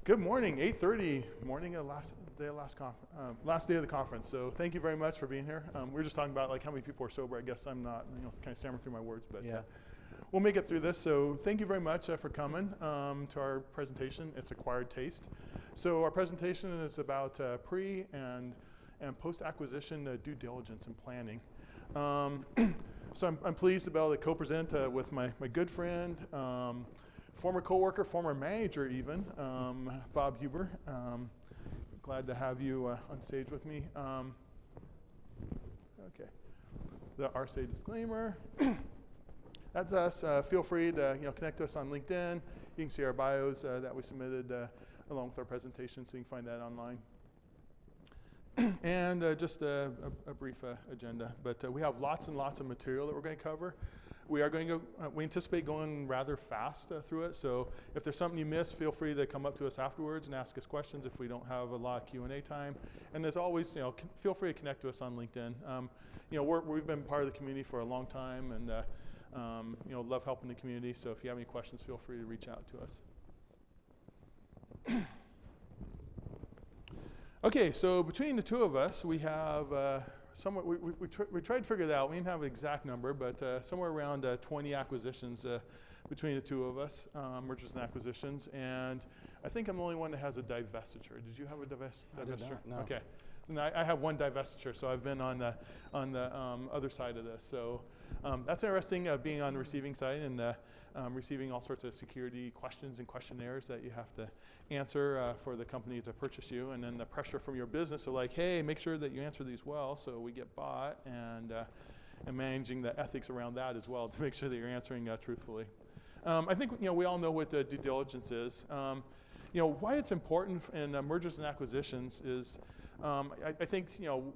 Good morning, 8:30, morning of last day of the conference. So thank you very much for being here. We were just talking about like how many people are sober. I guess I'm not, kind of stammering through my words, but we'll make it through this. So thank you very much for coming to our presentation. It's Acquired Taste. So our presentation is about pre and post-acquisition due diligence and planning. So I'm pleased to be able to co-present with my good friend, former coworker, former manager even, Bob Huber. Glad to have you on stage with me. Okay, the RSA disclaimer. That's us. Feel free to connect to us on LinkedIn. You can see our bios that we submitted along with our presentation, so you can find that online. And just a brief agenda, but we have lots and lots of material that we're going to cover. We anticipate going rather fast through it, so if there's something you missed, feel free to come up to us afterwards and ask us questions if we don't have a lot of Q&A time. And as always, feel free to connect to us on LinkedIn. We've been part of the community for a long time, and love helping the community, so if you have any questions, feel free to reach out to us. Okay, so between the two of us, we have we tried to figure that out. We didn't have an exact number, but somewhere around 20 acquisitions between the two of us, mergers and acquisitions. And I think I'm the only one that has a divestiture. Did you have a divestiture? I did not, no. Okay. And I have one divestiture, so I've been on the other side of this. So that's interesting, being on the receiving side and receiving all sorts of security questions and questionnaires that you have to answer for the company to purchase you, and then the pressure from your business of like, hey, make sure that you answer these well so we get bought, and managing the ethics around that as well to make sure that you're answering truthfully. I think we all know what due diligence is. Why it's important in mergers and acquisitions is I think you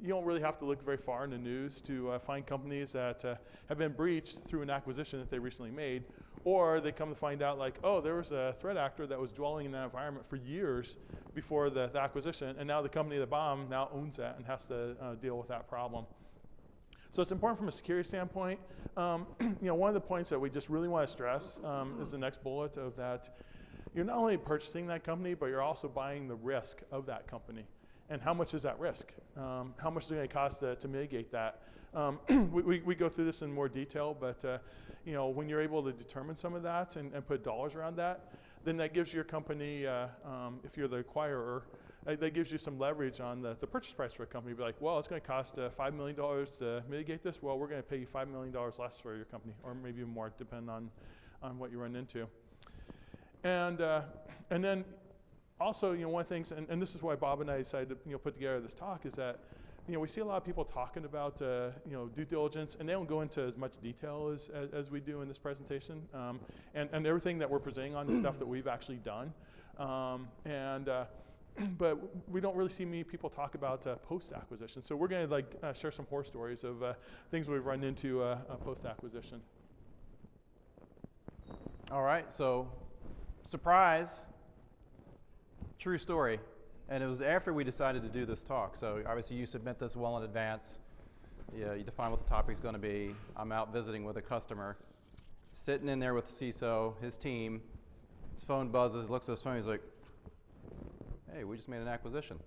don't really have to look very far in the news to find companies that have been breached through an acquisition that they recently made, or they come to find out like, oh, there was a threat actor that was dwelling in that environment for years before the acquisition, and now the company that bought them now owns that and has to deal with that problem. So it's important from a security standpoint. One of the points that we just really want to stress is the next bullet of that. You're not only purchasing that company, but you're also buying the risk of that company. And how much is that risk? How much is it going to cost to mitigate that? We go through this in more detail, but when you're able to determine some of that and put dollars around that, then that gives your company, if you're the acquirer, that gives you some leverage on the purchase price for a company. Be like, well, it's going to cost $5 million to mitigate this. Well, we're going to pay you $5 million less for your company, or maybe even more, depending on what you run into. And then also, one of the things, and this is why Bob and I decided to put together this talk, is that we see a lot of people talking about due diligence, and they don't go into as much detail as we do in this presentation, and everything that we're presenting on is stuff that we've actually done, but we don't really see many people talk about post-acquisition. So we're going to share some horror stories of things we've run into post-acquisition. All right, so surprise. True story. And it was after we decided to do this talk. So obviously you submit this well in advance. You define what the topic's going to be. I'm out visiting with a customer, sitting in there with the CISO, his team. His phone buzzes, looks at his phone, he's like, hey, we just made an acquisition.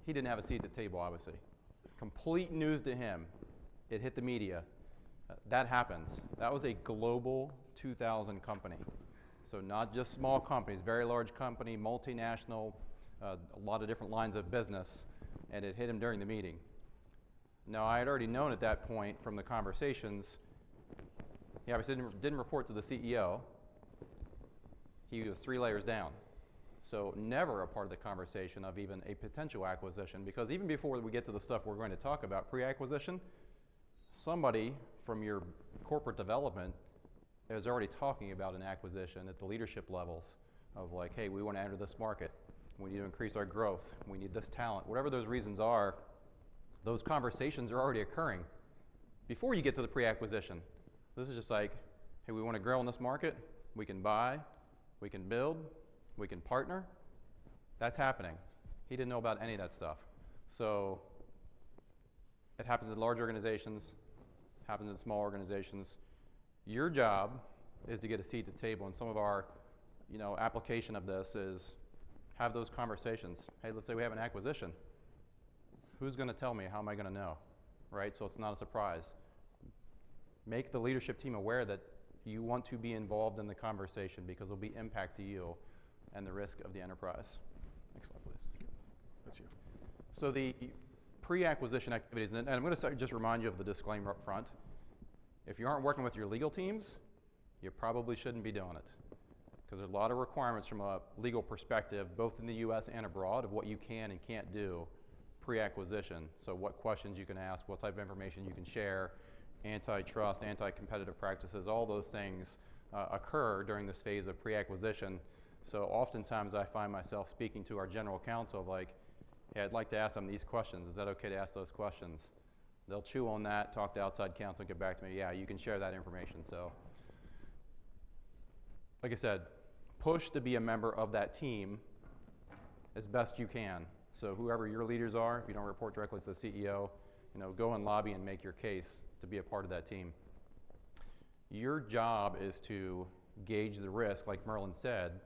He didn't have a seat at the table, obviously. Complete news to him. It hit the media. That happens. That was a global 2,000 company. So not just small companies, very large company, multinational, a lot of different lines of business, and it hit him during the meeting. Now, I had already known at that point from the conversations, he obviously didn't report to the CEO. He was 3 layers down. So never a part of the conversation of even a potential acquisition, because even before we get to the stuff we're going to talk about pre-acquisition, somebody from your corporate development is already talking about an acquisition at the leadership levels of like, hey, we want to enter this market. We need to increase our growth. We need this talent. Whatever those reasons are, those conversations are already occurring before you get to the pre-acquisition. This is just like, hey, we want to grow in this market. We can buy. We can build. We can partner. That's happening. He didn't know about any of that stuff. So it happens in large organizations, happens in small organizations. Your job is to get a seat at the table, and some of our application of this is have those conversations. Hey, let's say we have an acquisition. Who's going to tell me? How am I going to know? Right? So it's not a surprise. Make the leadership team aware that you want to be involved in the conversation because there'll be impact to you and the risk of the enterprise. Next slide, please. That's you. So the pre-acquisition activities, and I'm going to just remind you of the disclaimer up front. If you aren't working with your legal teams, you probably shouldn't be doing it because there's a lot of requirements from a legal perspective, both in the US and abroad, of what you can and can't do pre-acquisition. So what questions you can ask, what type of information you can share, antitrust, anti-competitive practices, all those things occur during this phase of pre-acquisition. So oftentimes I find myself speaking to our general counsel of like, hey, I'd like to ask them these questions. Is that okay to ask those questions? They'll chew on that, talk to outside counsel, get back to me. Yeah, you can share that information. So, like I said, push to be a member of that team as best you can. So whoever your leaders are, if you don't report directly to the CEO, go and lobby and make your case to be a part of that team. Your job is to gauge the risk, like Merlin said,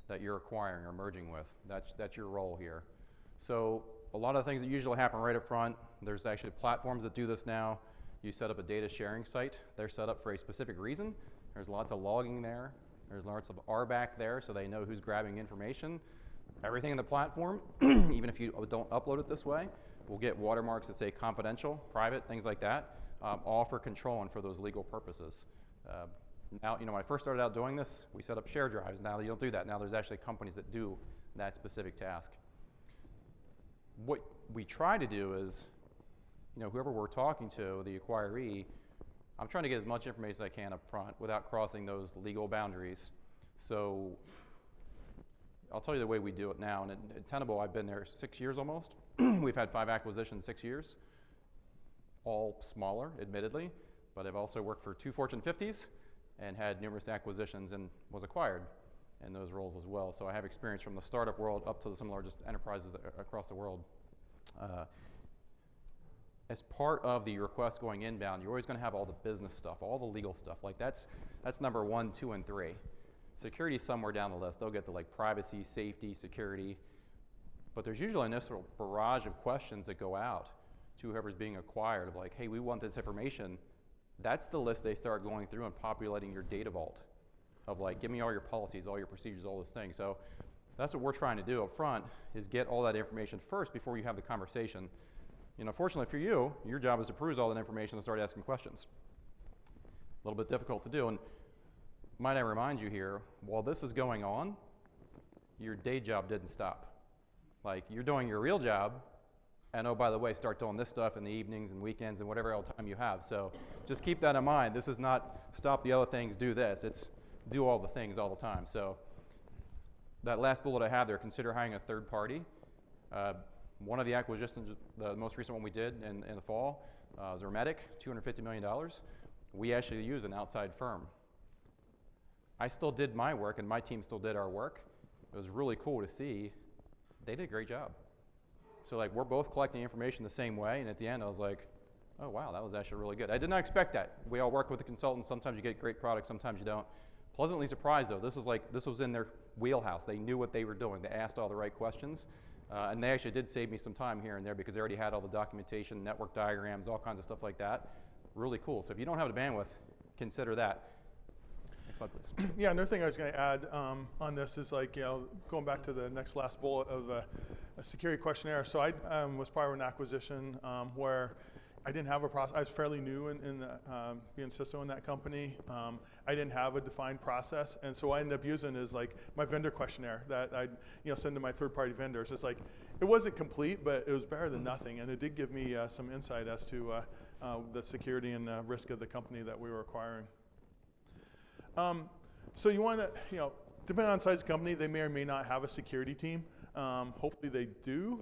that you're acquiring or merging with. That's your role here. So a lot of things that usually happen right up front, there's actually platforms that do this now. You set up a data sharing site. They're set up for a specific reason. There's lots of logging there. There's lots of RBAC there, so they know who's grabbing information. Everything in the platform, even if you don't upload it this way, will get watermarks that say confidential, private, things like that, all for control and for those legal purposes. Now, when I first started out doing this, we set up share drives. Now you don't do that. Now there's actually companies that do that specific task. What we try to do is, whoever we're talking to, the acquiree, I'm trying to get as much information as I can up front without crossing those legal boundaries. So I'll tell you the way we do it now. And at Tenable, I've been there 6 years almost. We've had 5 acquisitions, 6 years, all smaller, admittedly, but I've also worked for 2 Fortune 50s and had numerous acquisitions and was acquired in those roles as well. So I have experience from the startup world up to some of the largest enterprises across the world. As part of the request going inbound, you're always going to have all the business stuff, all the legal stuff. Like that's number 1, 2, and 3. Security is somewhere down the list. They'll get to like privacy, safety, security. But there's usually an initial barrage of questions that go out to whoever's being acquired of like, hey, we want this information. That's the list they start going through and populating your data vault of like, give me all your policies, all your procedures, all those things. So that's what we're trying to do up front is get all that information first before you have the conversation. Fortunately for you, your job is to peruse all that information and start asking questions. A little bit difficult to do. And might I remind you here, while this is going on, your day job didn't stop. Like you're doing your real job, and oh, by the way, start doing this stuff in the evenings and weekends and whatever else time you have. So just keep that in mind. This is not stop the other things, do this. It's do all the things all the time. So that last bullet I have there, consider hiring a third party. One of the acquisitions, the most recent one we did in the fall, was Ermetic, $250 million. We actually used an outside firm. I still did my work, and my team still did our work. It was really cool to see. They did a great job. So like we're both collecting information the same way, and at the end I was like, oh wow, that was actually really good. I did not expect that. We all work with the consultants. Sometimes you get great products, sometimes you don't. Pleasantly surprised though. This was in their wheelhouse. They knew what they were doing. They asked all the right questions. And they actually did save me some time here and there because they already had all the documentation, network diagrams, all kinds of stuff like that. Really cool. So if you don't have the bandwidth, consider that. Next slide, please. Yeah, another thing I was going to add on this is like, going back to the last bullet of a security questionnaire. So I was part of an acquisition where I didn't have a process. I was fairly new in being CISO in that company. I didn't have a defined process, and so what I ended up using is like my vendor questionnaire that I'd send to my third-party vendors. It's like it wasn't complete, but it was better than nothing, and it did give me some insight as to the security and risk of the company that we were acquiring. So you want to, depending on the size of the company, they may or may not have a security team. Hopefully they do,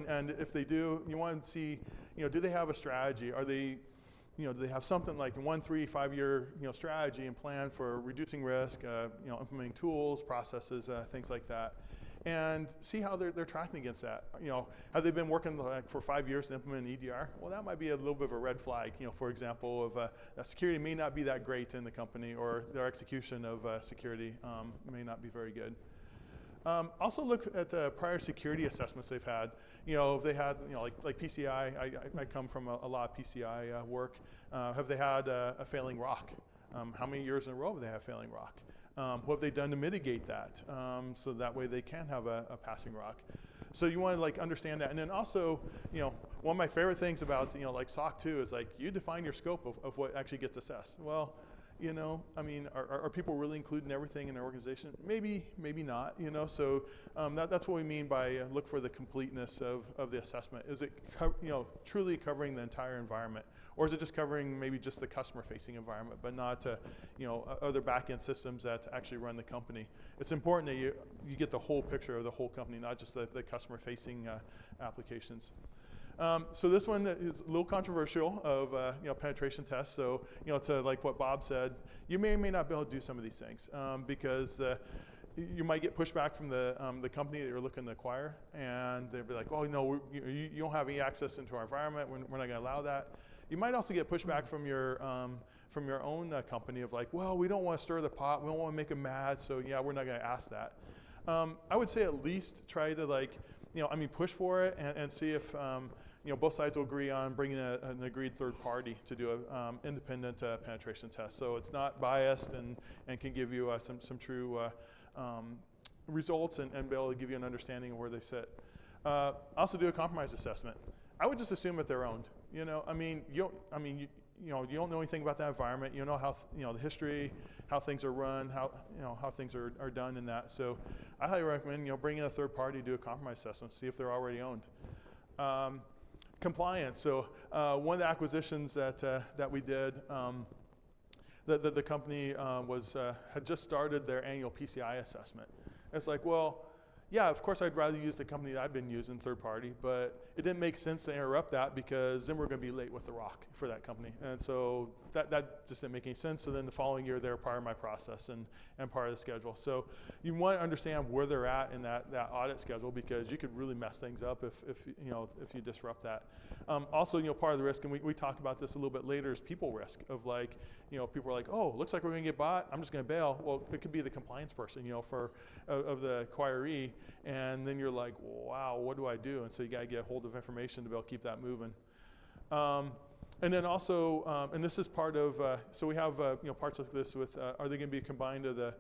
and if they do, you want to see, do they have a strategy? Are they, do they have something like a 1, 3, 5 year, strategy and plan for reducing risk, implementing tools, processes, things like that. and see how they're tracking against that. You know, have they been working like for 5 years to implement an EDR? Well, that might be a little bit of a red flag. You know, for example, of that security may not be that great in the company, or their execution of security may not be very good. Also look at prior security assessments they've had. You know, if they had, you know, like PCI, I come from a lot of PCI work. Have they had a failing ROC? How many years in a row have they had failing ROC? What have they done to mitigate that? So that way they can have a passing ROC. So you want to like understand that. And then also, you know, one of my favorite things about, you know, like SOC 2 is like you define your scope of what actually gets assessed. Well, you know, I mean, are people really including everything in their organization? Maybe, maybe not, you know, so that's what we mean by look for the completeness of the assessment. Is it, you know, truly covering the entire environment? Or is it just covering maybe just the customer-facing environment, but not, you know, other back-end systems that actually run the company? It's important that you get the whole picture of the whole company, not just the customer-facing applications. So this one is a little controversial of you know, penetration tests. So you know, it's like what Bob said. You may or may not be able to do some of these things because you might get pushback from the company that you're looking to acquire, and they'll be like, "Oh no, you don't have any access into our environment. We're not going to allow that." You might also get pushback from your own company of like, "Well, we don't want to stir the pot. We don't want to make them mad. So yeah, we're not going to ask that." I would say at least try to like, you know, I mean, push for it and see if you know, both sides will agree on bringing an agreed third party to do an independent penetration test. So it's not biased and can give you some true results and be able to give you an understanding of where they sit. Also do a compromise assessment. I would just assume that they're owned. You know, I mean, you don't know anything about that environment. You don't know how, you know, the history, how things are run, how things are done in that. So I highly recommend, you know, bring in a third party to do a compromise assessment, see if they're already owned. Compliance. So one of the acquisitions that we did, the company had just started their annual PCI assessment. And it's like, well, yeah, of course I'd rather use the company that I've been using, third party, but it didn't make sense to interrupt that because then we're going to be late with the ROC for that company. And so that just didn't make any sense. So then the following year they're part of my process and part of the schedule. So you want to understand where they're at in that audit schedule because you could really mess things up if you disrupt that. Also, you know, part of the risk, and we talked about this a little bit later, is people risk of like, you know, people are like, oh, looks like we're going to get bought. I'm just going to bail. Well, it could be the compliance person, you know, of the acquiree, and then you're like, wow, what do I do? And so you got to get a hold of information to be able to keep that moving. And then also, and this is part of, so we have you know, parts like this with, are they going to be combined to the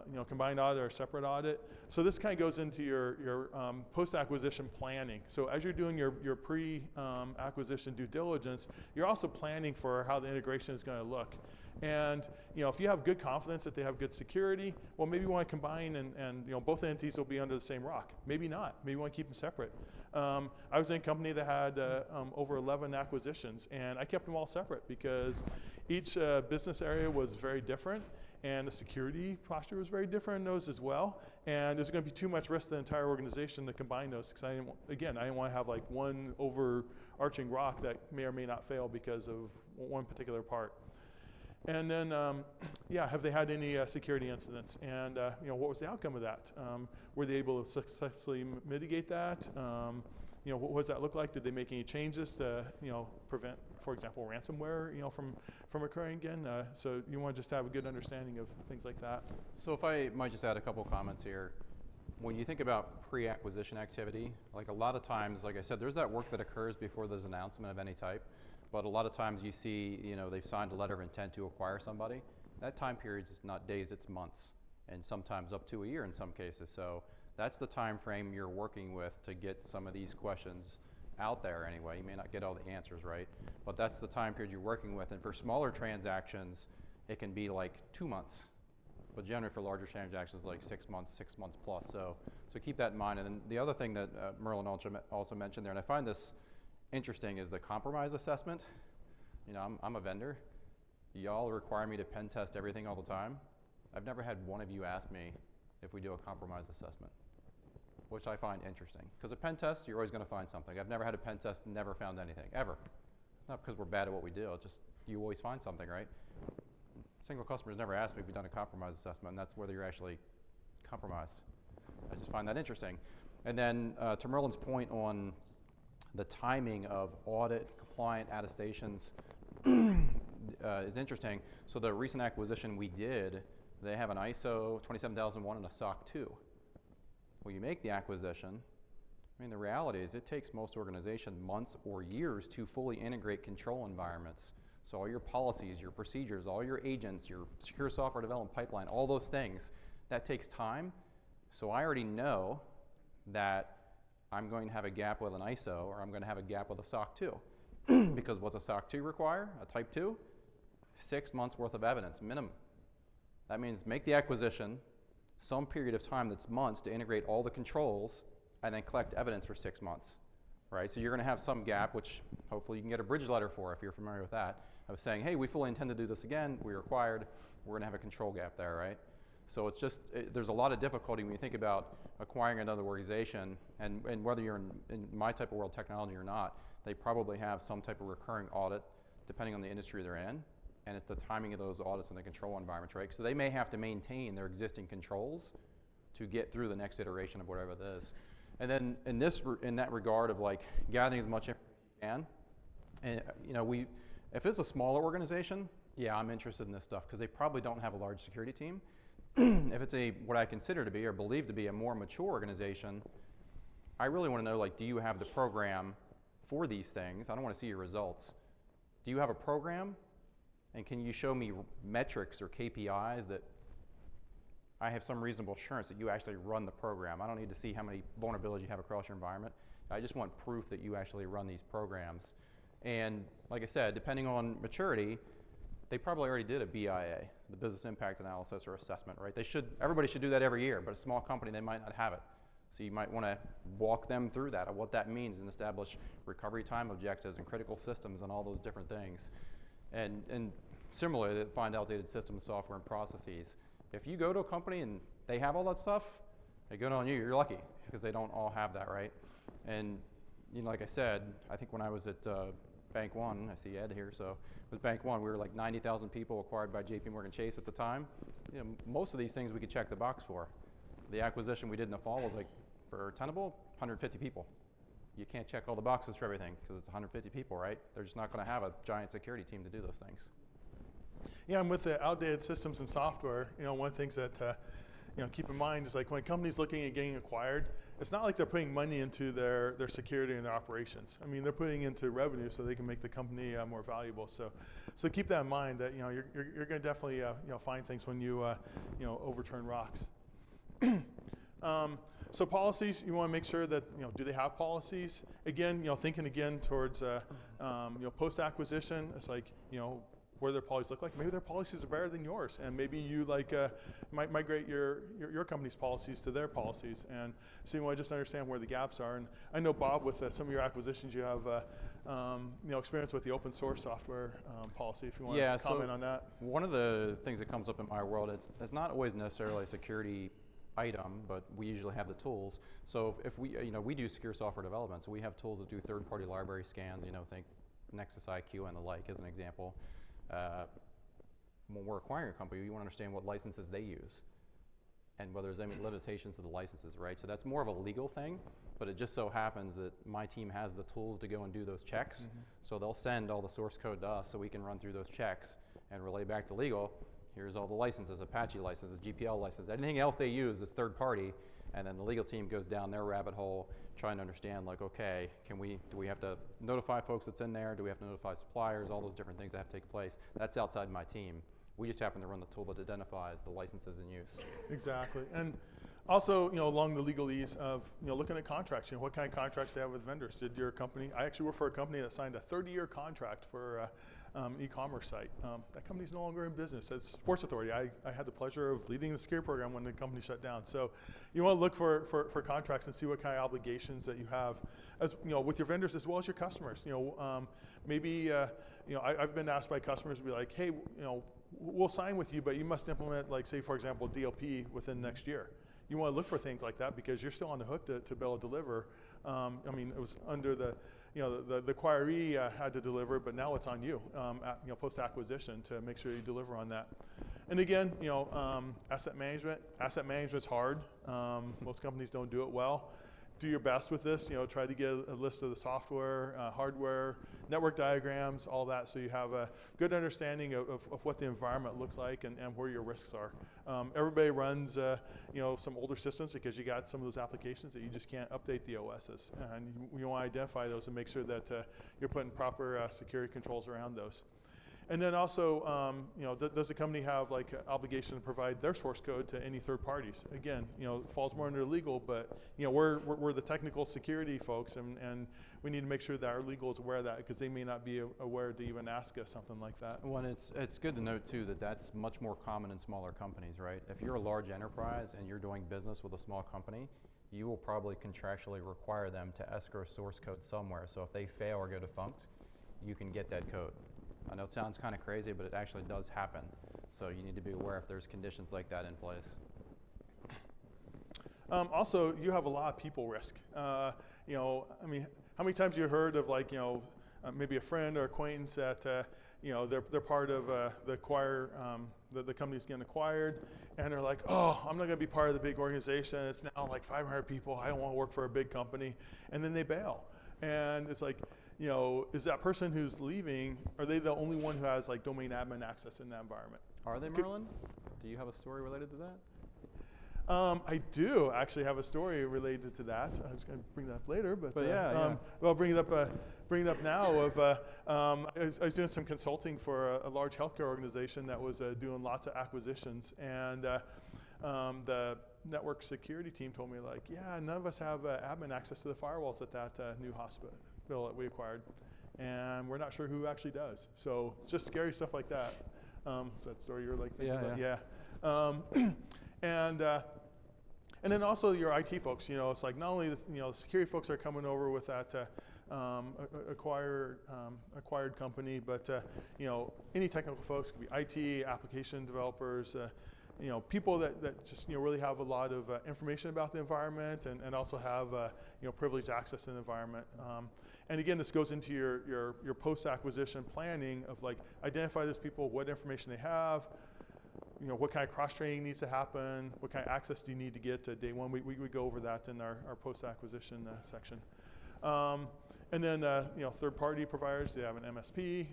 you know, combined audit or separate audit? So this kind of goes into your post-acquisition planning. So as you're doing your pre-acquisition due diligence, you're also planning for how the integration is going to look. And you know, if you have good confidence that they have good security, well, maybe you want to combine and you know, both entities will be under the same ROC. Maybe not. Maybe you want to keep them separate. I was in a company that had over 11 acquisitions, and I kept them all separate because each business area was very different, and the security posture was very different in those as well. And there's going to be too much risk to the entire organization to combine those because I didn't want to have like one overarching ROC that may or may not fail because of one particular part. And then, yeah, have they had any security incidents? And you know, what was the outcome of that? Were they able to successfully mitigate that? You know, what does that look like? Did they make any changes to, you know, prevent, for example, ransomware, you know, from occurring again? So you want to just have a good understanding of things like that. So if I might just add a couple comments here. When you think about pre-acquisition activity, like a lot of times, like I said, there's that work that occurs before there's an announcement of any type. But a lot of times you see, you know, they've signed a letter of intent to acquire somebody. That time period is not days, it's months, and sometimes up to a year in some cases. So that's the time frame you're working with to get some of these questions out there anyway. You may not get all the answers right, but that's the time period you're working with. And for smaller transactions, it can be like 2 months. But generally for larger transactions, like 6 months, 6 months plus. So keep that in mind. And then the other thing that Merlin also mentioned there, and I find this interesting, is the compromise assessment. You know, I'm a vendor. Y'all require me to pen test everything all the time. I've never had one of you ask me if we do a compromise assessment, which I find interesting. Because a pen test, you're always going to find something. I've never had a pen test and never found anything, ever. It's not because we're bad at what we do, it's just you always find something, right? Single customers never asked me if we've done a compromise assessment, and that's whether you're actually compromised. I just find that interesting. And then to Merlin's point on the timing of audit, compliant attestations is interesting. So the recent acquisition we did, they have an ISO 27001 and a SOC 2. Well, you make the acquisition. I mean, the reality is it takes most organizations months or years to fully integrate control environments. So all your policies, your procedures, all your agents, your secure software development pipeline, all those things, that takes time. So I already know that I'm going to have a gap with an ISO or I'm going to have a gap with a SOC 2. Because what's a SOC 2 require? A type 2? 6 months worth of evidence, minimum. That means make the acquisition, some period of time that's months to integrate all the controls, and then collect evidence for 6 months, right? So you're going to have some gap, which hopefully you can get a bridge letter for if you're familiar with that, of saying, hey, we fully intend to do this again, we required, we're going to have a control gap there, right? So it's just, there's a lot of difficulty when you think about acquiring another organization, and whether you're in my type of world technology or not, they probably have some type of recurring audit, depending on the industry they're in, and it's the timing of those audits and the control environments, right? So they may have to maintain their existing controls to get through the next iteration of whatever it is. And then in that regard of like gathering as much information as you can, and you know, if it's a smaller organization, yeah, I'm interested in this stuff because they probably don't have a large security team. If it's what I consider to be or believe to be a more mature organization, I really want to know, like, do you have the program for these things? I don't want to see your results. Do you have a program? And can you show me metrics or KPIs that I have some reasonable assurance that you actually run the program? I don't need to see how many vulnerabilities you have across your environment. I just want proof that you actually run these programs. And like I said, depending on maturity, they probably already did a BIA, the business impact analysis or assessment, right? Everybody should do that every year, but a small company, they might not have it. So you might want to walk them through that, of what that means, and establish recovery time objectives and critical systems and all those different things. And similarly, find outdated systems, software, and processes. If you go to a company and they have all that stuff, they go on you, you're lucky, because they don't all have that, right? And you know, like I said, I think when I was at Bank One, I see Ed here, so with Bank One, we were like 90,000 people acquired by JP Morgan Chase at the time. You know, most of these things we could check the box for. The acquisition we did in the fall was like, for Tenable, 150 people. You can't check all the boxes for everything because it's 150 people, right? They're just not going to have a giant security team to do those things. Yeah, and with the outdated systems and software, you know, one of the things that you know, keep in mind is like when a company's looking at getting acquired, it's not like they're putting money into their security and their operations. I mean, they're putting into revenue so they can make the company more valuable. So keep that in mind that, you know, you're going to definitely you know, find things when you you know, overturn rocks. So policies, you want to make sure that, you know, do they have policies? Again, you know, thinking again towards you know, post-acquisition, it's like, you know, what do their policies look like? Maybe their policies are better than yours, and maybe you like might migrate your company's policies to their policies, and so you want to just understand where the gaps are. And I know, Bob, with some of your acquisitions, you have you know, experience with the open source software policy. If you want to comment on that. One of the things that comes up in my world is it's not always necessarily a security item, but we usually have the tools. So if we, you know, we do secure software development, so we have tools that do third-party library scans. You know, think Nexus IQ and the like as an example. When we're acquiring a company, you want to understand what licenses they use and whether there's any limitations to the licenses, right? So that's more of a legal thing, but it just so happens that my team has the tools to go and do those checks. Mm-hmm. So they'll send all the source code to us so we can run through those checks and relay back to legal. Here's all the licenses, Apache licenses, GPL licenses, anything else they use is third party, and then the legal team goes down their rabbit hole trying to understand, like, okay, do we have to notify folks that's in there? Do we have to notify suppliers? All those different things that have to take place. That's outside my team. We just happen to run the tool that identifies the licenses in use. Exactly. And also, you know, along the legalese of, you know, looking at contracts, you know, what kind of contracts they have with vendors. Did your company, I actually work for a company that signed a 30-year contract for e-commerce site. That company's no longer in business. As Sports Authority, I had the pleasure of leading the security program when the company shut down. So you want to look for contracts and see what kind of obligations that you have, as you know, with your vendors as well as your customers. You know, maybe you know, I've been asked by customers to be like, hey, you know, we'll sign with you, but you must implement, like, say, for example, DLP within next year. You want to look for things like that because you're still on the hook to be able to deliver. I mean, it was under the the acquiree had to deliver, but now it's on you, post acquisition to make sure you deliver on that. And again, asset management. Asset management's hard. Most companies don't do it well. Do your best with this. Try to get a list of the software, hardware, network diagrams, all that, so you have a good understanding of what the environment looks like and where your risks are. Everybody runs, some older systems because you got some of those applications that you just can't update the OSs, and you want to identify those and make sure that you're putting proper security controls around those. And then also, does the company have like an obligation to provide their source code to any third parties? Again, it falls more under legal, but we're the technical security folks, and we need to make sure that our legal is aware of that, because they may not be aware to even ask us something like that. Well, it's good to note too that that's much more common in smaller companies, right? If you're a large enterprise and you're doing business with a small company, you will probably contractually require them to escrow source code somewhere. So if they fail or go defunct, you can get that code. I know it sounds kind of crazy, but it actually does happen. So you need to be aware if there's conditions like that in place. Also, you have a lot of people risk. How many times have you heard of maybe a friend or acquaintance that they're part of the acquire, the company's getting acquired, and they're like, oh, I'm not going to be part of the big organization. It's now like 500 people. I don't want to work for a big company, and then they bail. And it's like, is that person who's leaving, are they the only one who has like domain admin access in that environment? Are they, Merlin? Do you have a story related to that? I do actually have a story related to that. I was going to bring that up later, but yeah. Well, bring it up now. I was doing some consulting for a large healthcare organization that was doing lots of acquisitions, and the network security team told me none of us have admin access to the firewalls at that new hospital that we acquired, and we're not sure who actually does. So just scary stuff like that. Is that story you're thinking about? Yeah. And then also your IT folks. It's like not only the security folks are coming over with that acquired company, but any technical folks, could be IT, application developers, people that just really have a lot of information about the environment and also have privileged access to the environment. And again, this goes into your post-acquisition planning of identify those people, what information they have, what kind of cross-training needs to happen, what kind of access do you need to get to day one. We go over that in our post-acquisition section. And then third-party providers, they have an MSP,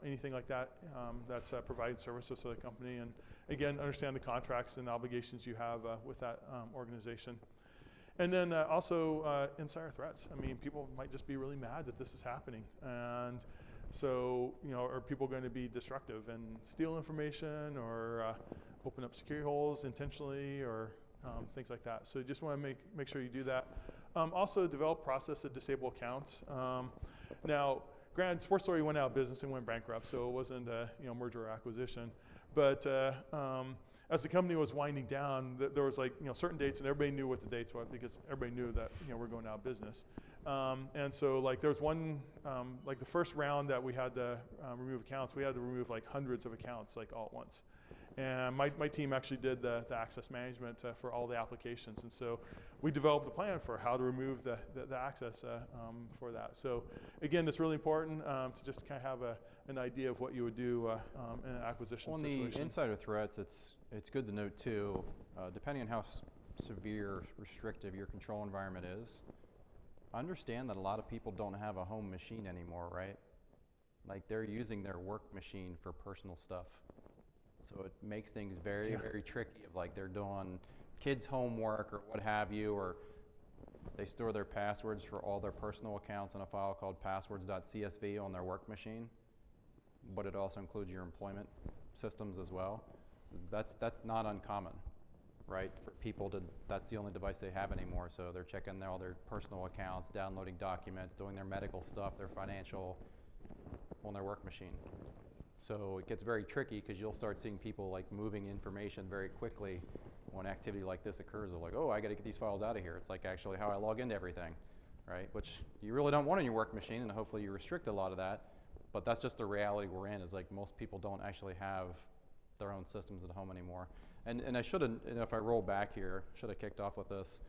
anything like that that's providing services to the company. And again, understand the contracts and obligations you have with that organization. And then also insider threats. People might just be really mad that this is happening. And so, are people going to be destructive and steal information or open up security holes intentionally or things like that? So you just want to make sure you do that. Also, develop process to disable accounts. Now, granted, Sports Story went out of business and went bankrupt, so it wasn't a merger or acquisition. But as the company was winding down, there was certain dates, and everybody knew what the dates were because everybody knew that we're going out of business. And so there was one, the first round that we had to remove accounts, we had to remove hundreds of accounts all at once. And my team actually did the access management for all the applications. And so we developed a plan for how to remove the access for that. So again, it's really important to just kind of have an idea of what you would do in an acquisition situation. On the insider threats, it's good to note too, depending on how severe, restrictive your control environment is, understand that a lot of people don't have a home machine anymore, right? They're using their work machine for personal stuff. So it makes things very, very tricky of they're doing kids' homework or what have you, or they store their passwords for all their personal accounts in a file called passwords.csv on their work machine, but it also includes your employment systems as well. That's not uncommon, right? For people that's the only device they have anymore, so they're checking all their personal accounts, downloading documents, doing their medical stuff, their financial on their work machine. So it gets very tricky because you'll start seeing people moving information very quickly when activity like this occurs. They're oh, I got to get these files out of here. It's actually how I log into everything, right? Which you really don't want on your work machine, and hopefully you restrict a lot of that. But that's just the reality we're in, is most people don't actually have their own systems at home anymore. And I should have, if I roll back here, should have kicked off with this.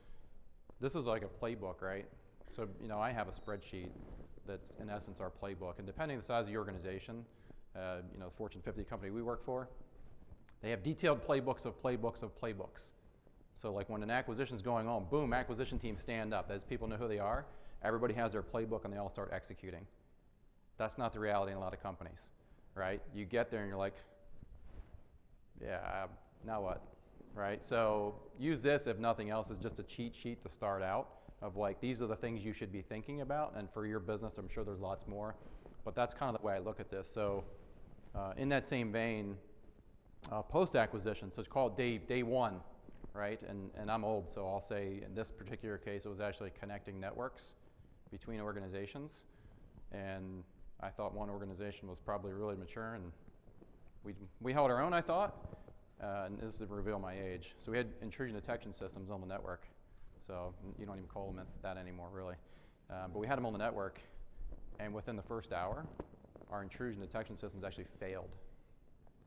This is a playbook, right? So, I have a spreadsheet. that's in essence our playbook. And depending on the size of the organization, the Fortune 50 company we work for, they have detailed playbooks of playbooks of playbooks. So like when an acquisition is going on, boom, acquisition team stand up. As people know who they are, everybody has their playbook and they all start executing. That's not the reality in a lot of companies, right? You get there and you're like, yeah, now what, right? So use this, if nothing else, as just a cheat sheet to start out of like, these are the things you should be thinking about. And for your business, I'm sure there's lots more. But that's kind of the way I look at this. So in that same vein, post-acquisition, so it's called day one, right? And I'm old, so I'll say in this particular case, it was actually connecting networks between organizations. And I thought one organization was probably really mature, and we held our own, I thought. And this is to reveal my age. So we had intrusion detection systems on the network. So you don't even call them that anymore, really. But we had them on the network, and within the first hour, our intrusion detection systems actually failed.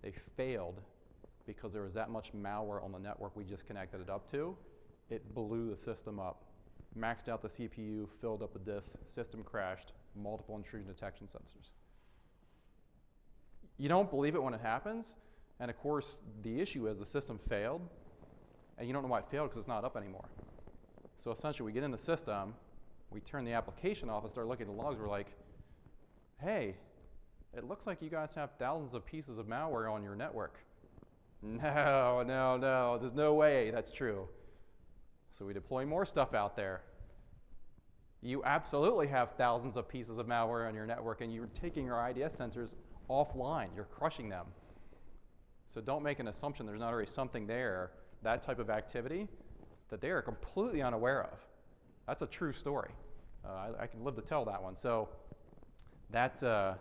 They failed because there was that much malware on the network we just connected it up to. It blew the system up, maxed out the CPU, filled up the disk, system crashed, multiple intrusion detection sensors. You don't believe it when it happens, and of course, the issue is the system failed, and you don't know why it failed because it's not up anymore. So essentially, we get in the system, we turn the application off and start looking at the logs. We're like, hey, it looks like you guys have thousands of pieces of malware on your network. No, there's no way that's true. So we deploy more stuff out there. You absolutely have thousands of pieces of malware on your network, and you're taking your IDS sensors offline. You're crushing them. So don't make an assumption there's not already something there, that type of activity, that they are completely unaware of. That's a true story. I can live to tell that one. So that's a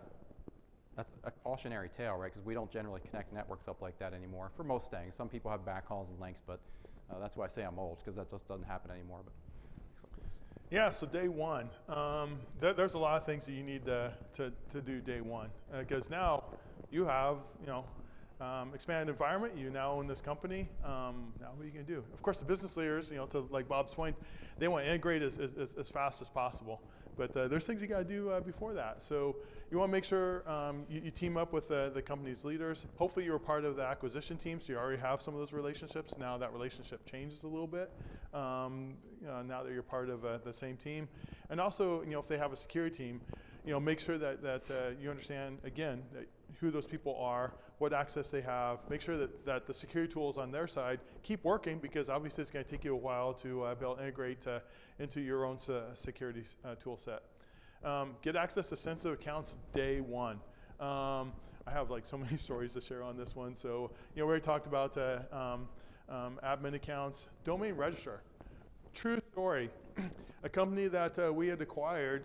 cautionary tale, right? Because we don't generally connect networks up like that anymore for most things. Some people have backhauls and links, but that's why I say I'm old, because that just doesn't happen anymore. But yeah, so day one, there's a lot of things that you need to do day one, because now you have, expanded environment. You now own this company. Now what are you going to do? Of course, the business leaders, to like Bob's point, they want to integrate as fast as possible. But there's things you got to do before that. So you want to make sure you team up with the company's leaders. Hopefully you're a part of the acquisition team, so you already have some of those relationships. Now that relationship changes a little bit. Now that you're part of the same team. And also, if they have a security team, make sure that you understand, again, who those people are, what access they have. Make sure that the security tools on their side keep working, because obviously it's going to take you a while to be able to integrate into your own security tool set. Get access to sensitive accounts day one. I have like so many stories to share on this one. So we already talked about admin accounts, domain registrar. True story. A company that we had acquired,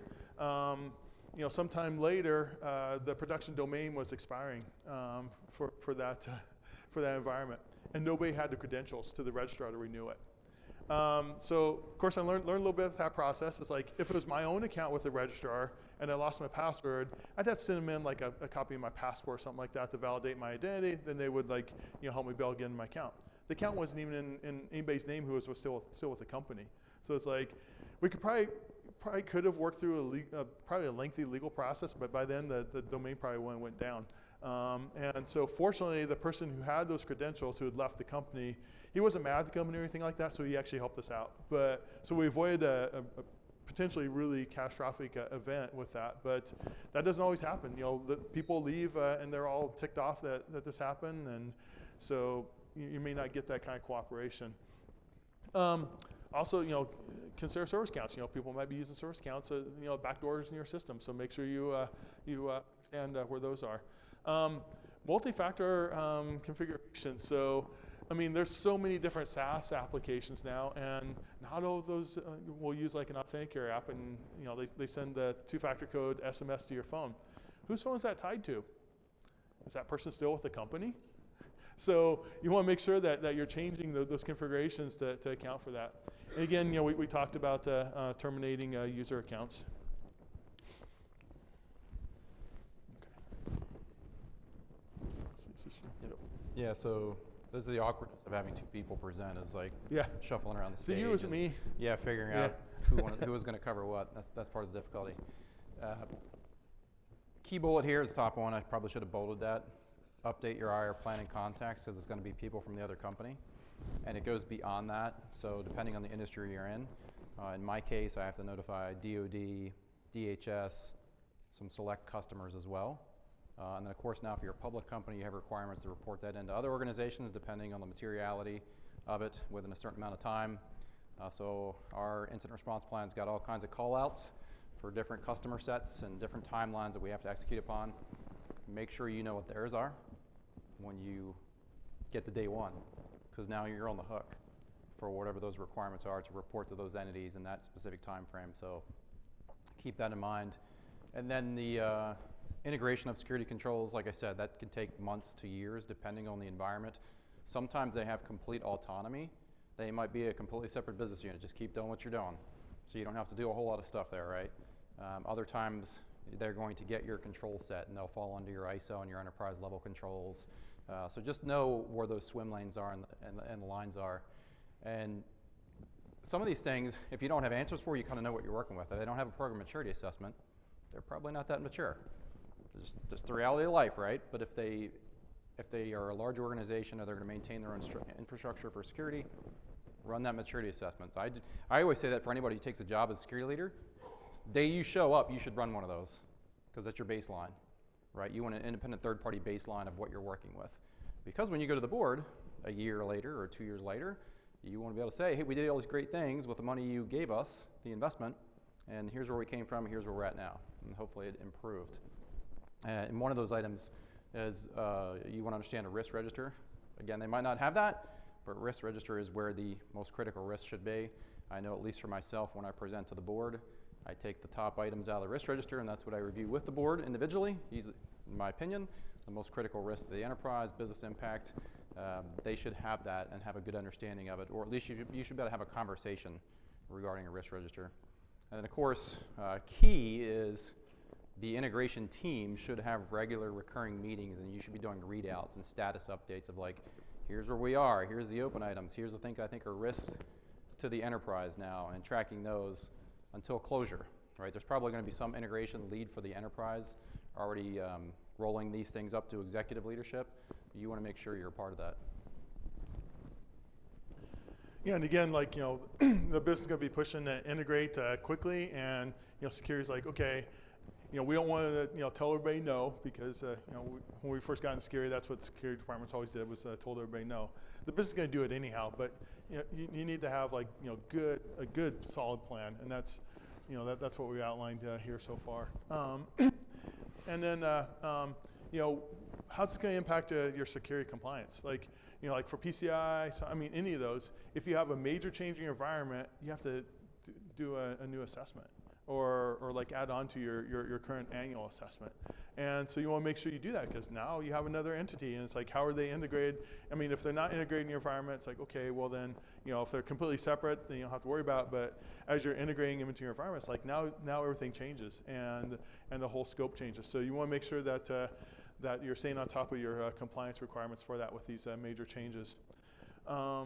sometime later, the production domain was expiring for that environment, and nobody had the credentials to the registrar to renew it. So of course I learned a little bit of that process. It's like if it was my own account with the registrar and I lost my password, I'd have to send them in like a copy of my passport or something like that to validate my identity. Then they would help me build again my account. The account wasn't even in anybody's name who was still with the company. So it's like we could probably could have worked through probably a lengthy legal process, but by then the domain probably went down. And so fortunately, the person who had those credentials, who had left the company, he wasn't mad at the company or anything like that, so he actually helped us out. So we avoided a potentially really catastrophic event with that, but that doesn't always happen. People leave and they're all ticked off that this happened, and so you may not get that kind of cooperation. Also, consider service accounts. People might be using service accounts, backdoors in your system. So make sure you understand where those are. Multi-factor configuration. So, there's so many different SaaS applications now, and not all of those will use like an authenticator app, and they send the two-factor code SMS to your phone. Whose phone is that tied to? Is that person still with the company? So you want to make sure that you're changing those configurations to account for that. And again, we talked about terminating user accounts. Okay. Yeah, so this is the awkwardness of having two people present, is like shuffling around the stage. So you as me. Yeah, figuring out who was going to cover what. That's part of the difficulty. Key bullet here is top one. I probably should have bolded that. Update your IR plan and contacts because it's going to be people from the other company. And it goes beyond that. So depending on the industry you're in my case, I have to notify DoD, DHS, some select customers as well. And then of course now if you're a public company, you have requirements to report that into other organizations depending on the materiality of it within a certain amount of time. So our incident response plan's got all kinds of call outs for different customer sets and different timelines that we have to execute upon. Make sure you know what theirs are when you get to day one, because now you're on the hook for whatever those requirements are to report to those entities in that specific time frame. So keep that in mind. And then the integration of security controls, like I said, that can take months to years depending on the environment. Sometimes they have complete autonomy. They might be a completely separate business unit. Just keep doing what you're doing. So you don't have to do a whole lot of stuff there, right? Other times they're going to get your control set and they'll fall under your ISO and your enterprise level controls. So just know where those swim lanes are and the lines are. And some of these things, if you don't have answers for, you kind of know what you're working with. If they don't have a program maturity assessment, they're probably not that mature. It's just the reality of life, right? But if they are a large organization or they're going to maintain their own infrastructure for security, run that maturity assessment. So I always say that for anybody who takes a job as a security leader, day you show up, you should run one of those because that's your baseline, right? You want an independent third-party baseline of what you're working with. Because when you go to the board a year later or 2 years later, you want to be able to say, hey, we did all these great things with the money you gave us, the investment, and here's where we came from, here's where we're at now. And hopefully it improved. And one of those items is you want to understand a risk register. Again, they might not have that, but risk register is where the most critical risks should be. I know at least for myself, when I present to the board, I take the top items out of the risk register, and that's what I review with the board individually. In my opinion, the most critical risks to the enterprise, business impact, they should have that and have a good understanding of it, or at least you should be able to have a conversation regarding a risk register. And then of course, key is the integration team should have regular recurring meetings, and you should be doing readouts and status updates of like, here's where we are, here's the open items, here's the things I think are risks to the enterprise now, and tracking those until closure, right? There's probably going to be some integration lead for the enterprise already rolling these things up to executive leadership. You want to make sure you're a part of that. Yeah, and again, like, the business is going to be pushing to integrate quickly, and, security's like, okay, we don't want to, tell everybody no, because, when we first got into security, that's what security departments always did, was told everybody no. The business is going to do it anyhow, but, you need to have, like, a good solid plan, and that's, that's what we outlined here so far. And then, how's it going to impact your security compliance? Like, like for PCI, so, any of those, if you have a major change in your environment, you have to do a new assessment, or like add on to your current annual assessment. And so you want to make sure you do that, because now you have another entity, and it's like, how are they integrated? If they're not integrated in your environment, it's like, okay, well then, if they're completely separate, then you don't have to worry about it. But as you're integrating them into your environment, it's like now everything changes, and the whole scope changes. So you want to make sure that that you're staying on top of your compliance requirements for that with these major changes. I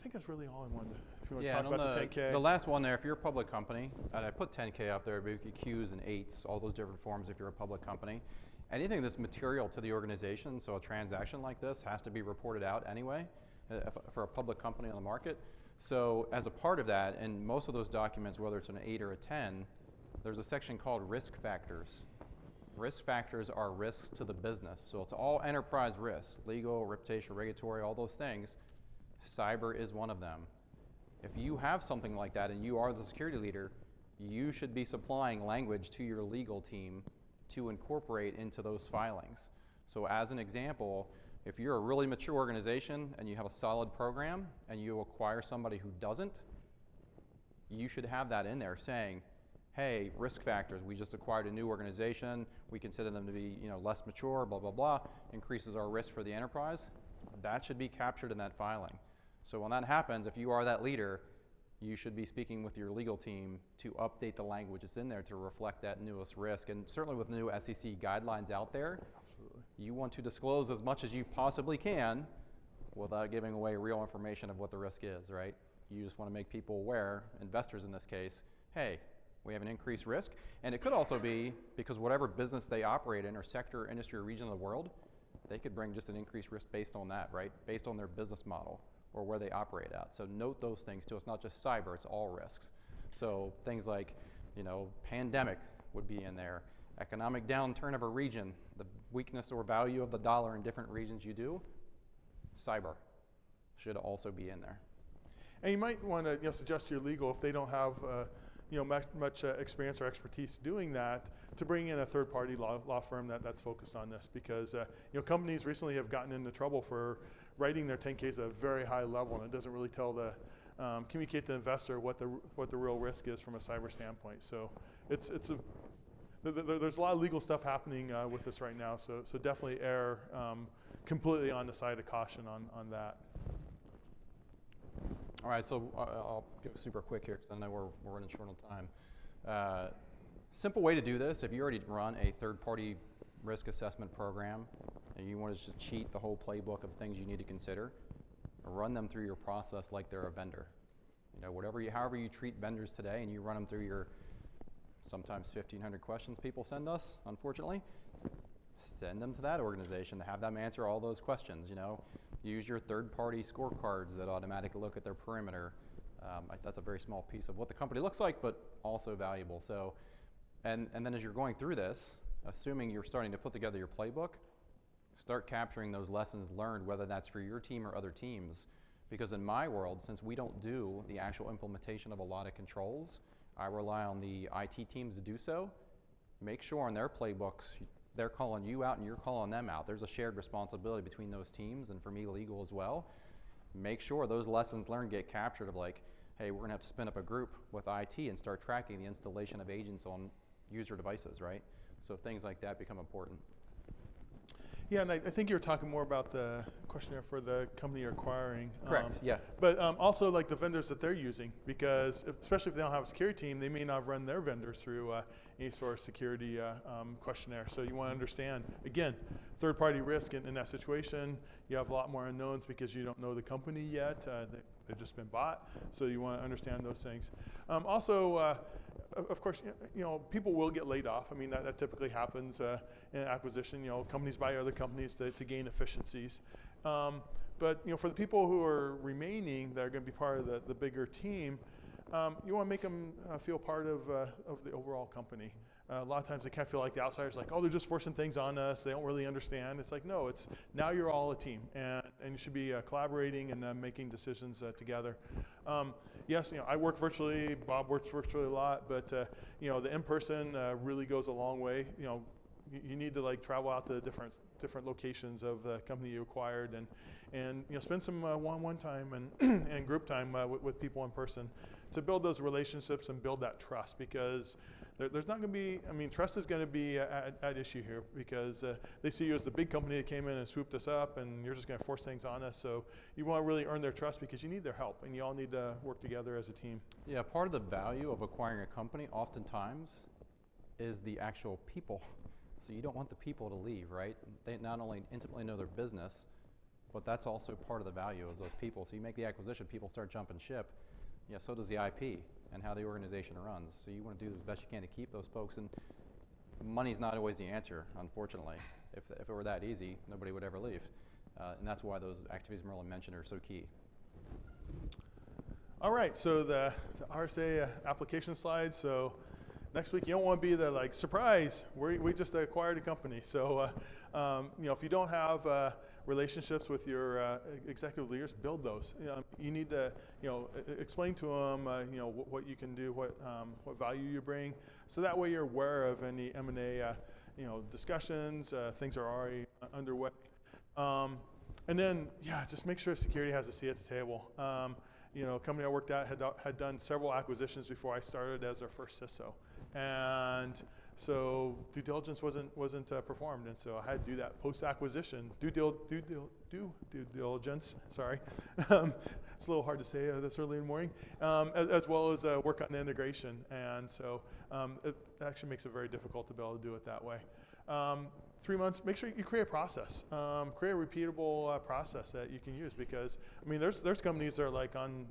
think that's really all I wanted to, if you want to talk about the 10K. The last one there, if you're a public company, and I put 10K up there, but you could Qs and 8s, all those different forms if you're a public company. Anything that's material to the organization, so a transaction like this has to be reported out anyway for a public company on the market. So as a part of that, and most of those documents, whether it's an 8 or a 10, there's a section called risk factors. Risk factors are risks to the business. So it's all enterprise risks, legal, reputation, regulatory, all those things. Cyber is one of them. If you have something like that and you are the security leader, you should be supplying language to your legal team to incorporate into those filings. So as an example, if you're a really mature organization and you have a solid program and you acquire somebody who doesn't, you should have that in there saying, hey, risk factors, we just acquired a new organization, we consider them to be less mature, blah, blah, blah, increases our risk for the enterprise. That should be captured in that filing. So when that happens, if you are that leader, you should be speaking with your legal team to update the language that's in there to reflect that newest risk. And certainly with new SEC guidelines out there, absolutely, you want to disclose as much as you possibly can without giving away real information of what the risk is, right? You just want to make people aware, investors in this case, hey, we have an increased risk. And it could also be because whatever business they operate in or sector, industry, or region of the world, they could bring just an increased risk based on that, right? Based on their business model or where they operate at. So note those things too. It's not just cyber, it's all risks. So things like, pandemic would be in there, economic downturn of a region, the weakness or value of the dollar in different regions you do, cyber should also be in there. And you might want to suggest to your legal, if they don't have much experience or expertise doing that, to bring in a third-party law firm that's focused on this, because companies recently have gotten into trouble for writing their 10Ks at a very high level, and it doesn't really tell communicate to the investor what the real risk is from a cyber standpoint. So there's a lot of legal stuff happening with this right now. So definitely err completely on the side of caution on that. All right, so I'll go super quick here because I know we're running short on time. Simple way to do this, if you already run a third-party risk assessment program and you want to just cheat the whole playbook of things you need to consider, run them through your process like they're a vendor. However you treat vendors today, and you run them through your sometimes 1,500 questions people send us, unfortunately, send them to that organization to have them answer all those questions. Use your third-party scorecards that automatically look at their perimeter. That's a very small piece of what the company looks like, but also valuable. So, and then as you're going through this, assuming you're starting to put together your playbook, start capturing those lessons learned, whether that's for your team or other teams. Because in my world, since we don't do the actual implementation of a lot of controls, I rely on the IT teams to do so. Make sure on their playbooks, they're calling you out and you're calling them out. There's a shared responsibility between those teams, and for me, legal as well. Make sure those lessons learned get captured of like, hey, we're gonna have to spin up a group with IT and start tracking the installation of agents on user devices, right? So things like that become important. Yeah, and I think you're talking more about the questionnaire for the company you're acquiring. Correct, yeah. But also like the vendors that they're using, because especially if they don't have a security team, they may not run their vendors through any sort of security questionnaire. So you want to understand, again, third-party risk in that situation. You have a lot more unknowns because you don't know the company yet. They've just been bought. So you want to understand those things. Of course, people will get laid off. I mean, that typically happens in acquisition. Companies buy other companies to gain efficiencies. But for the people who are remaining, that are going to be part of the bigger team, you want to make them feel part of the overall company. A lot of times they kind of feel like the outsiders, like, oh, they're just forcing things on us. They don't really understand. It's like, no, now you're all a team, and you should be collaborating and making decisions together. Yes, I work virtually. Bob works virtually a lot, but the in-person really goes a long way. You need to travel out to different locations of the company you acquired, and spend some one-on-one time and group time with people in person to build those relationships and build that trust, because there's not going to be, trust is going to be at issue here, because they see you as the big company that came in and swooped us up, and you're just going to force things on us. So you want to really earn their trust, because you need their help, and you all need to work together as a team. Yeah, part of the value of acquiring a company oftentimes is the actual people. So you don't want the people to leave, right? They not only intimately know their business, but that's also part of the value is those people. So you make the acquisition, people start jumping ship. Yeah, so does the IP and how the organization runs. So you want to do as best you can to keep those folks, and money's not always the answer, unfortunately. If it were that easy, nobody would ever leave. And that's why those activities Merlin mentioned are so key. All right, so the RSA application slide. So next week, you don't want to be the surprise, we just acquired a company. So if you don't have relationships with your executive leaders, build those. You need to explain to them what you can do, what value you bring, so that way you're aware of any M&A discussions, things are already underway. And then just make sure security has a seat at the table. A company I worked at had done several acquisitions before I started as their first CISO. And so due diligence wasn't performed, and so I had to do that post-acquisition due diligence. Sorry, it's a little hard to say this early in the morning, as well as work on the integration. And so it actually makes it very difficult to be able to do it that way. 3 months. Make sure you create a process, create a repeatable process that you can use, because there's companies that are on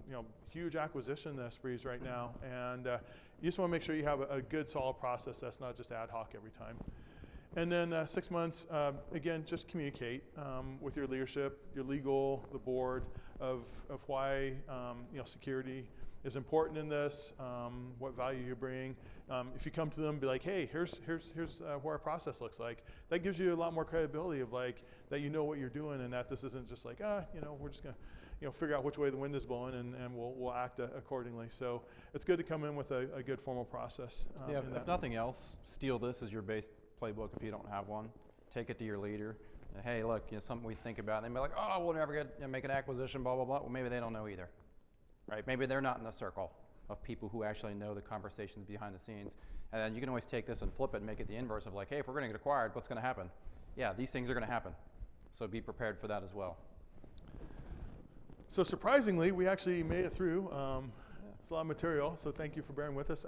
huge acquisition sprees right now, and you just want to make sure you have a good, solid process that's not just ad hoc every time. And then 6 months, again, just communicate with your leadership, your legal, the board, of why security is important in this, what value you bring. If you come to them and be like, hey, here's what our process looks like, that gives you a lot more credibility of like that you know what you're doing, and that this isn't just like we're just gonna figure out which way the wind is blowing, and we'll act accordingly. So it's good to come in with a good formal process. Yeah, if nothing else, steal this as your base playbook if you don't have one. Take it to your leader. And, hey, look, something we think about. And they may be like, oh, we'll never make an acquisition, blah, blah, blah. Well, maybe they don't know either, right? Maybe they're not in the circle of people who actually know the conversations behind the scenes. And then you can always take this and flip it and make it the inverse of like, hey, if we're going to get acquired, what's going to happen? Yeah, these things are going to happen. So be prepared for that as well. So surprisingly, we actually made it through. It's a lot of material, so thank you for bearing with us.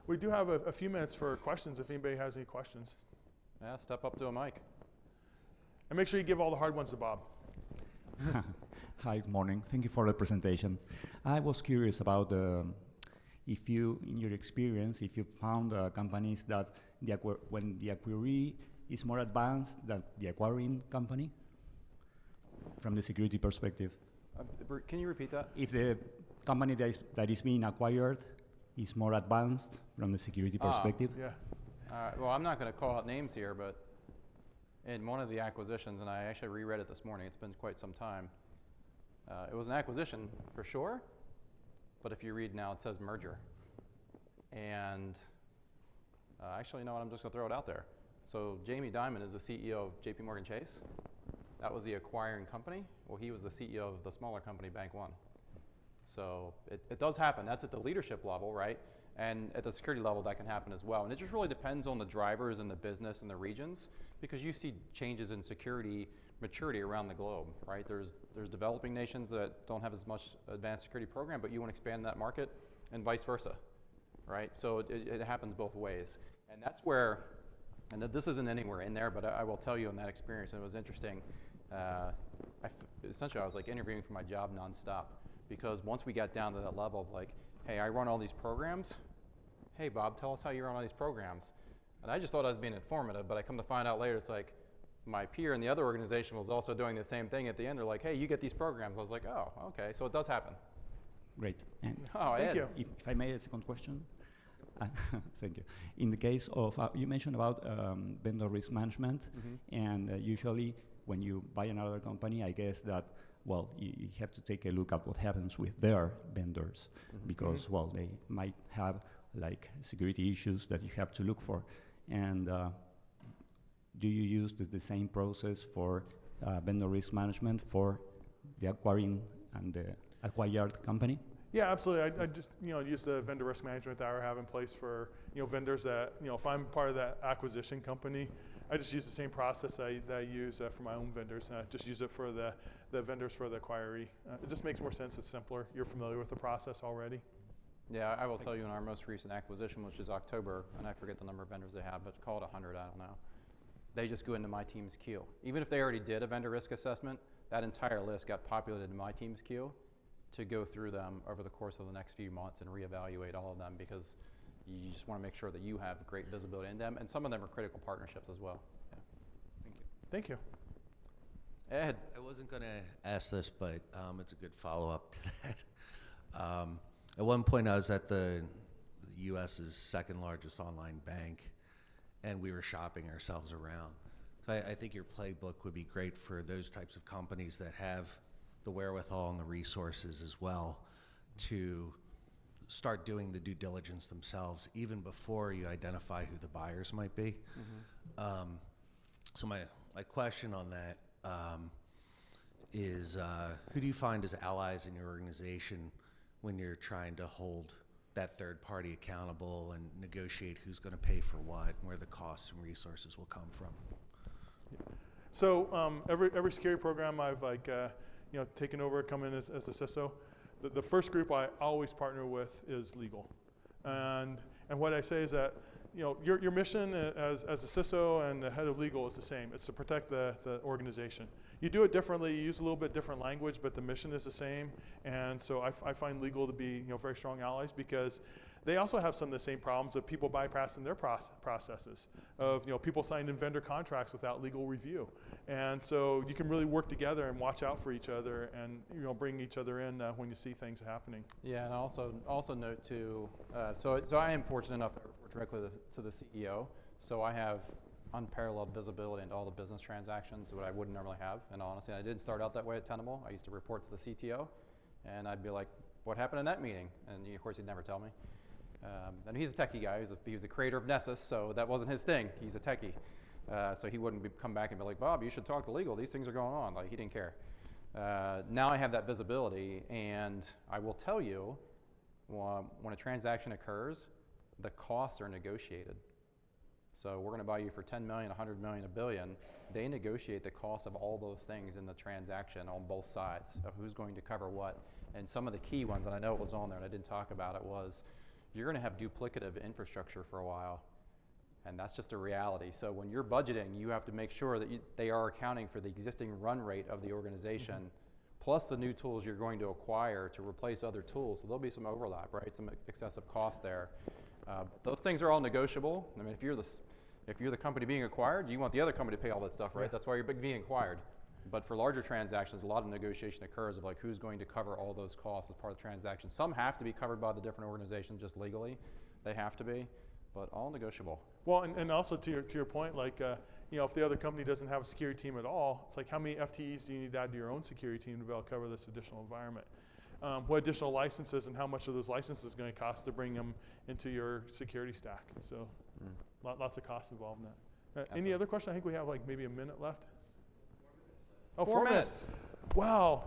We do have a few minutes for questions if anybody has any questions. Yeah, step up to a mic. And make sure you give all the hard ones to Bob. Hi, good morning. Thank you for the presentation. I was curious about if you, in your experience, if you found companies that when the acquiree is more advanced than the acquiring company from the security perspective. Can you repeat that? If the company that is being acquired is more advanced from the security perspective? Yeah. Well, I'm not going to call out names here, but in one of the acquisitions, and I actually reread it this morning, it's been quite some time, it was an acquisition for sure, but if you read now, it says merger. And actually, you know what, I'm just going to throw it out there. So Jamie Dimon is the CEO of JP Morgan Chase. That was the acquiring company. Well, he was the CEO of the smaller company, Bank One. So it does happen. That's at the leadership level, right? And at the security level, that can happen as well. And it just really depends on the drivers and the business and the regions, because you see changes in security maturity around the globe, right? There's developing nations that don't have as much advanced security program, but you want to expand that market, and vice versa, right? So it happens both ways. And that's where, and this isn't anywhere in there, but I will tell you in that experience, and it was interesting. Essentially, I was like interviewing for my job nonstop, because once we got down to that level of like, hey, I run all these programs. Hey, Bob, tell us how you run all these programs. And I just thought I was being informative, but I come to find out later, it's like my peer in the other organization was also doing the same thing at the end. They're like, hey, you get these programs. I was like, oh, okay, so it does happen. Great. And Thank you. If I may, a second question. Thank you. In the case of, you mentioned about vendor risk management, and usually when you buy another company, I guess that, well, you have to take a look at what happens with their vendors, because, well, they might have like security issues that you have to look for. And do you use the same process for vendor risk management for the acquiring and the acquired company? Yeah, absolutely. I just use the vendor risk management that I have in place for vendors that if I'm part of that acquisition company, I just use the same process that I use for my own vendors. And I just use it for the vendors for the acquiree. It just makes more sense. It's simpler. You're familiar with the process already. Yeah, I will tell you in our most recent acquisition, which is October, and I forget the number of vendors they have, but call it 100, I don't know. They just go into my team's queue. Even if they already did a vendor risk assessment, that entire list got populated in my team's queue to go through them over the course of the next few months and reevaluate all of them, because you just want to make sure that you have great visibility in them, and some of them are critical partnerships as well. Yeah. Thank you. Ed. I wasn't going to ask this, but it's a good follow-up to that. At one point, I was at the U.S.'s second largest online bank, and we were shopping ourselves around. So I think your playbook would be great for those types of companies that have the wherewithal and the resources as well to start doing the due diligence themselves, even before you identify who the buyers might be. So my question on that is, who do you find as allies in your organization when you're trying to hold that third party accountable and negotiate who's going to pay for what and where the costs and resources will come from? So every security program I've taken over, come in as a CISO, the first group I always partner with is legal, and what I say is that your mission as a CISO and the head of legal is the same. It's to protect the organization. you do it differently, you use a little bit different language, but the mission is the same. And so I find legal to be very strong allies, because they also have some of the same problems of people bypassing their processes, of people signed in vendor contracts without legal review. And so you can really work together and watch out for each other, and bring each other in when you see things happening. Yeah, and also note too, so I am fortunate enough to report directly to the CEO, so I have unparalleled visibility into all the business transactions, what I wouldn't normally have. And honestly, I didn't start out that way at Tenable. I used to report to the CTO, and I'd be like, what happened in that meeting? And of course, he'd never tell me. And he's a techie guy. He was the creator of Nessus, so that wasn't his thing. He's a techie. So he wouldn't come back and be like, Bob, you should talk to legal. These things are going on. Like, he didn't care. Now I have that visibility, and I will tell you, when a transaction occurs, the costs are negotiated. So we're going to buy you for 10 million, 100 million, $1 billion. They negotiate the cost of all those things in the transaction on both sides of who's going to cover what. And some of the key ones, and I know it was on there and I didn't talk about it, was you're going to have duplicative infrastructure for a while. And that's just a reality. So when you're budgeting, you have to make sure that they are accounting for the existing run rate of the organization, plus the new tools you're going to acquire to replace other tools. So there'll be some overlap, right? Some excessive cost there. Those things are all negotiable. I mean, if you're the company being acquired, you want the other company to pay all that stuff, right? That's why you're being acquired. But for larger transactions, a lot of negotiation occurs of like who's going to cover all those costs as part of the transaction. Some have to be covered by the different organizations just legally. They have to be, but all negotiable. Well, and also to your point, like, if the other company doesn't have a security team at all, it's like, how many FTEs do you need to add to your own security team to be able to cover this additional environment? What additional licenses and how much are those licenses going to cost to bring them into your security stack? So lots of costs involved in that. Any other question? I think we have like maybe a minute left. 4 minutes. Wow.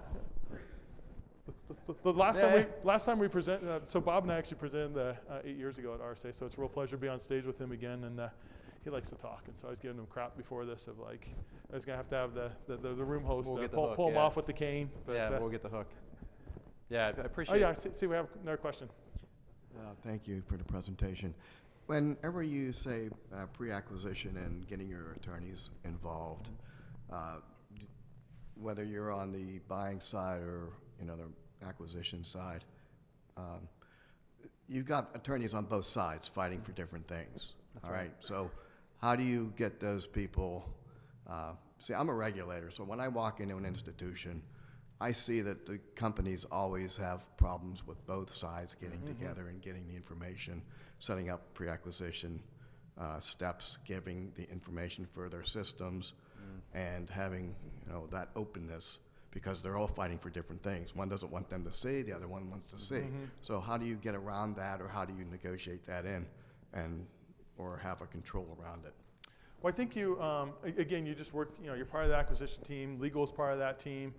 The last time we presented, so Bob and I actually presented 8 years ago at RSA, so it's a real pleasure to be on stage with him again, and he likes to talk, and so I was giving him crap before this of like, I was going to have the room host pull him off with the cane. But, we'll get the hook. Yeah, I appreciate it. Oh yeah, I see we have another question. Thank you for the presentation. Whenever you say pre-acquisition and getting your attorneys involved, whether you're on the buying side or the acquisition side, you've got attorneys on both sides fighting for different things. All right. So how do you get those people? See, I'm a regulator, so when I walk into an institution, I see that the companies always have problems with both sides getting together and getting the information, setting up pre-acquisition steps, giving the information for their systems, and having that openness, because they're all fighting for different things. One doesn't want them to see, the other one wants to see. So how do you get around that, or how do you negotiate that in, or have a control around it? Well, I think you, again, you just work, you're part of the acquisition team, legal is part of that team.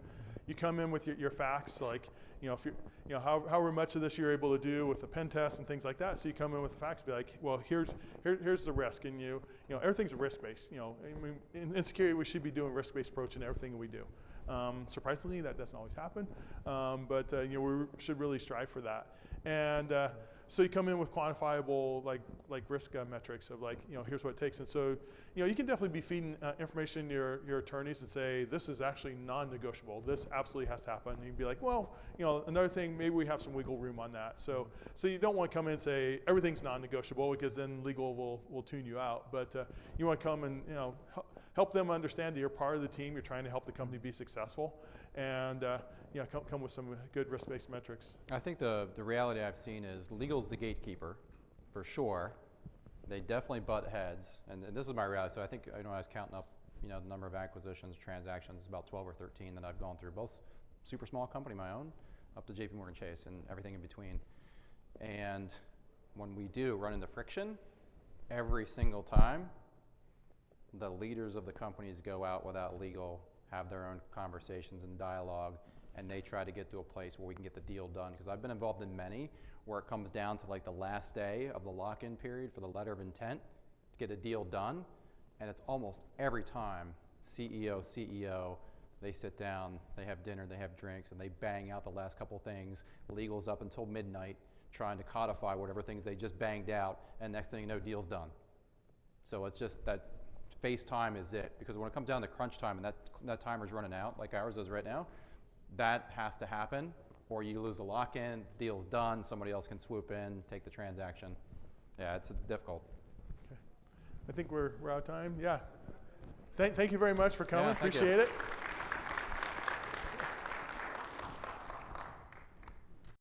You come in with your facts, like, if you're, however much of this you're able to do with the pen test and things like that. So you come in with the facts, be like, well, here's the risk, and everything's risk-based. I mean, in security, we should be doing risk-based approach in everything we do. Surprisingly, that doesn't always happen, but we should really strive for that. And so you come in with quantifiable like risk metrics of like, here's what it takes. And so you can definitely be feeding information to your attorneys and say, this is actually non-negotiable. This absolutely has to happen. And you'd be like, well, another thing, maybe we have some wiggle room on that. So you don't want to come in and say everything's non-negotiable, because then legal will tune you out. But you want to come and help them understand that you're part of the team. You're trying to help the company be successful, and come with some good risk-based metrics. I think the reality I've seen is legal's the gatekeeper, for sure. They definitely butt heads, and this is my reality. So I think I was counting up, the number of acquisitions, transactions, about 12 or 13 that I've gone through, both super small company, my own, up to JPMorgan Chase, and everything in between. And when we do run into friction, every single time, the leaders of the companies go out without legal, have their own conversations and dialogue, and they try to get to a place where we can get the deal done. Because I've been involved in many where it comes down to like the last day of the lock-in period for the letter of intent to get a deal done, and it's almost every time CEO, they sit down, they have dinner, they have drinks, and they bang out the last couple things. Legal's up until midnight trying to codify whatever things they just banged out, and next thing you know, deal's done. So it's just that FaceTime is it. Because when it comes down to crunch time and that timer's running out, like ours is right now, that has to happen, or you lose the lock-in, deal's done, somebody else can swoop in, take the transaction. Yeah, it's difficult. I think we're out of time. Yeah. Thank you very much for coming. Yeah, thank you. Appreciate it.